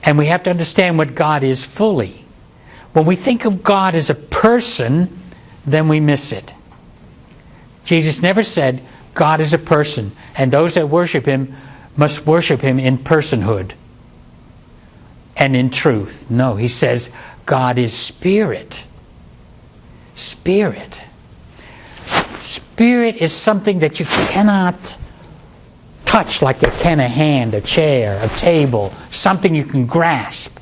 And we have to understand what God is fully. When we think of God as a person, then we miss it. Jesus never said God is a person, and those that worship Him must worship Him in personhood and in truth. No, He says God is spirit. Spirit. Spirit is something that you cannot touch like you can a hand, a chair, a table, something you can grasp.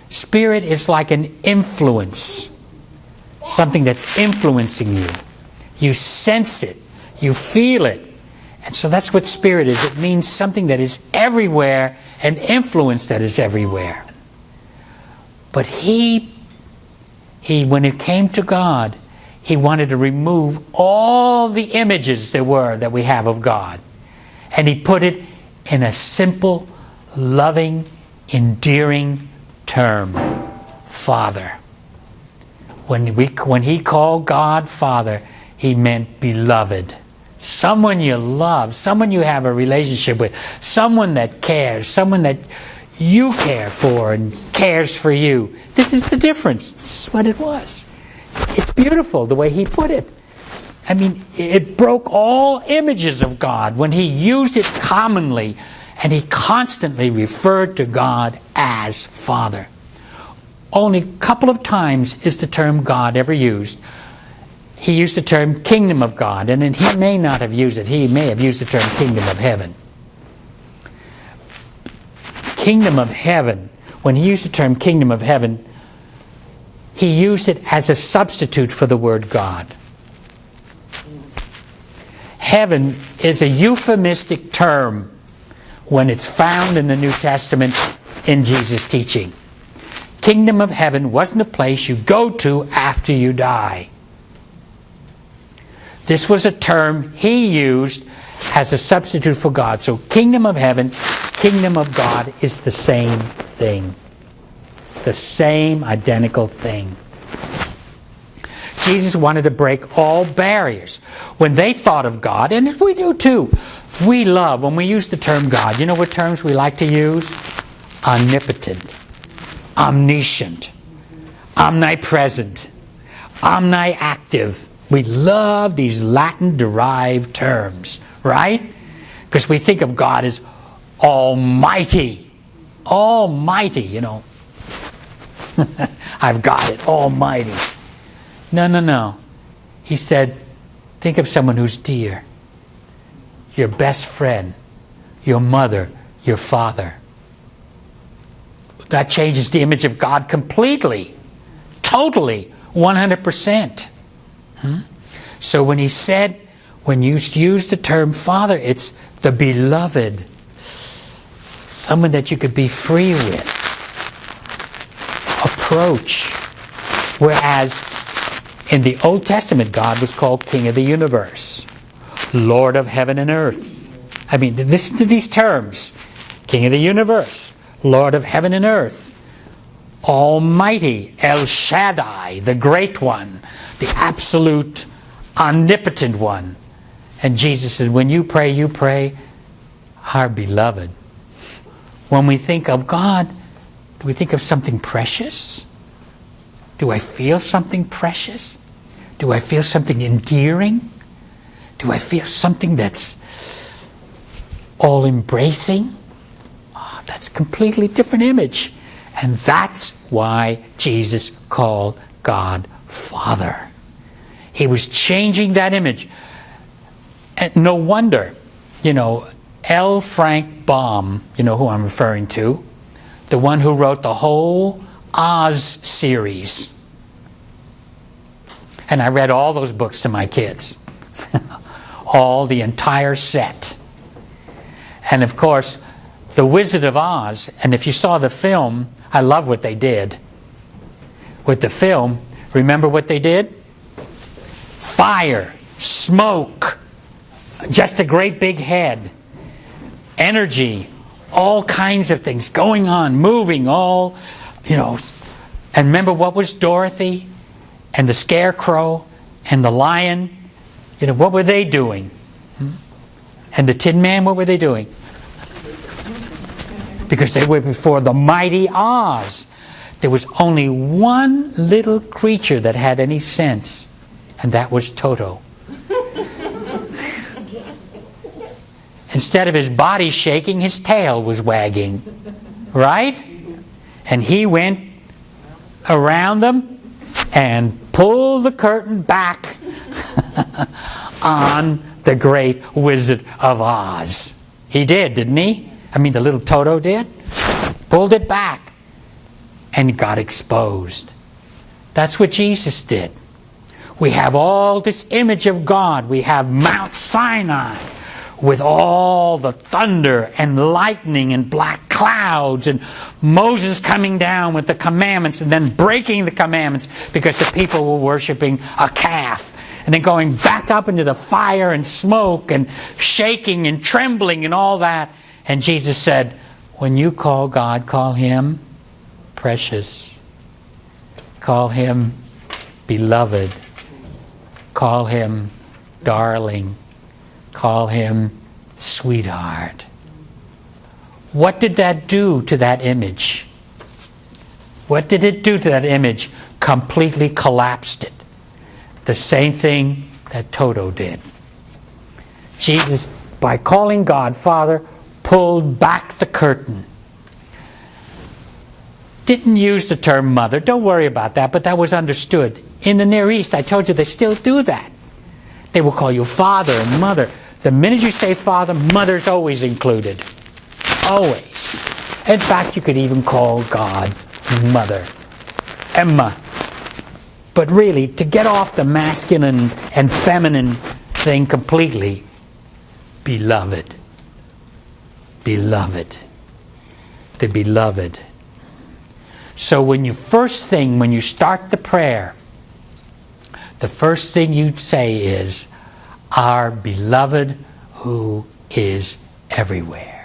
Spirit is like an influence, something that's influencing you. You sense it, you feel it. And so that's what spirit is. It means something that is everywhere, an influence that is everywhere. But he when it came to God, He wanted to remove all the images there were that we have of God. And He put it in a simple, loving, endearing term. Father. When He called God Father, He meant beloved. Someone you love, someone you have a relationship with, someone that cares, someone that you care for and cares for you. This is the difference. This is what it was. It's beautiful the way He put it. I mean, it broke all images of God when He used it commonly, and He constantly referred to God as Father. Only a couple of times is the term God ever used. He used the term kingdom of God, and then He may not have used it. He may have used the term kingdom of heaven. Kingdom of heaven, when He used the term kingdom of heaven, He used it as a substitute for the word God. Heaven is a euphemistic term when it's found in the New Testament in Jesus' teaching. Kingdom of heaven wasn't a place you go to after you die. This was a term He used as a substitute for God. So kingdom of heaven, kingdom of God is the same thing. The same identical thing. Jesus wanted to break all barriers. When they thought of God, and we do too, we love, when we use the term God, you know what terms we like to use? Omnipotent, omniscient, omnipresent, omniactive. We love these Latin-derived terms, right? Because we think of God as almighty. Almighty, you know. I've got it, almighty. No. He said, think of someone who's dear. Your best friend, your mother, your father. That changes the image of God completely, totally, 100%. So when He said, when you use the term Father, it's the beloved, someone that you could be free with, approach. Whereas in the Old Testament, God was called King of the universe, Lord of heaven and earth. I mean, listen to these terms. King of the universe, Lord of heaven and earth, Almighty, El Shaddai, the Great One, the absolute, omnipotent One. And Jesus said, when you pray, our beloved. When we think of God, do we think of something precious? Do I feel something precious? Do I feel something endearing? Do I feel something that's all-embracing? Oh, that's a completely different image. And that's why Jesus called God Father. He was changing that image. And no wonder, L. Frank Baum, you know who I'm referring to, the one who wrote the whole Oz series. And I read all those books to my kids. The entire set. And of course, The Wizard of Oz, and if you saw the film, I love what they did. With the film, remember what they did? Fire, smoke, just a great big head, energy, all kinds of things going on, moving, And remember what was Dorothy and the Scarecrow and the Lion? What were they doing? And the Tin Man, what were they doing? because they were before the mighty Oz. There was only one little creature that had any sense, and that was Toto. Instead of his body shaking, his tail was wagging. Right? And he went around them and pulled the curtain back on the great Wizard of Oz. He did, didn't he? I mean, the little Toto did. Pulled it back and got exposed. That's what Jesus did. We have all this image of God. We have Mount Sinai with all the thunder and lightning and black clouds, and Moses coming down with the commandments and then breaking the commandments because the people were worshiping a calf, and then going back up into the fire and smoke and shaking and trembling and all that. And Jesus said, when you call God, call Him precious. Call Him beloved. Call Him darling. Call Him sweetheart. What did that do to that image? What did it do to that image? Completely collapsed it. The same thing that Toto did. Jesus, by calling God Father, pulled back the curtain. Didn't use the term mother. Don't worry about that, but that was understood. In the Near East, I told you, they still do that. They will call you father and mother. The minute you say father, mother's always included. Always. In fact, you could even call God mother. Emma. But really, to get off the masculine and feminine thing completely, beloved. Beloved. The beloved. So when you start the prayer, the first thing you say is, our beloved who is everywhere.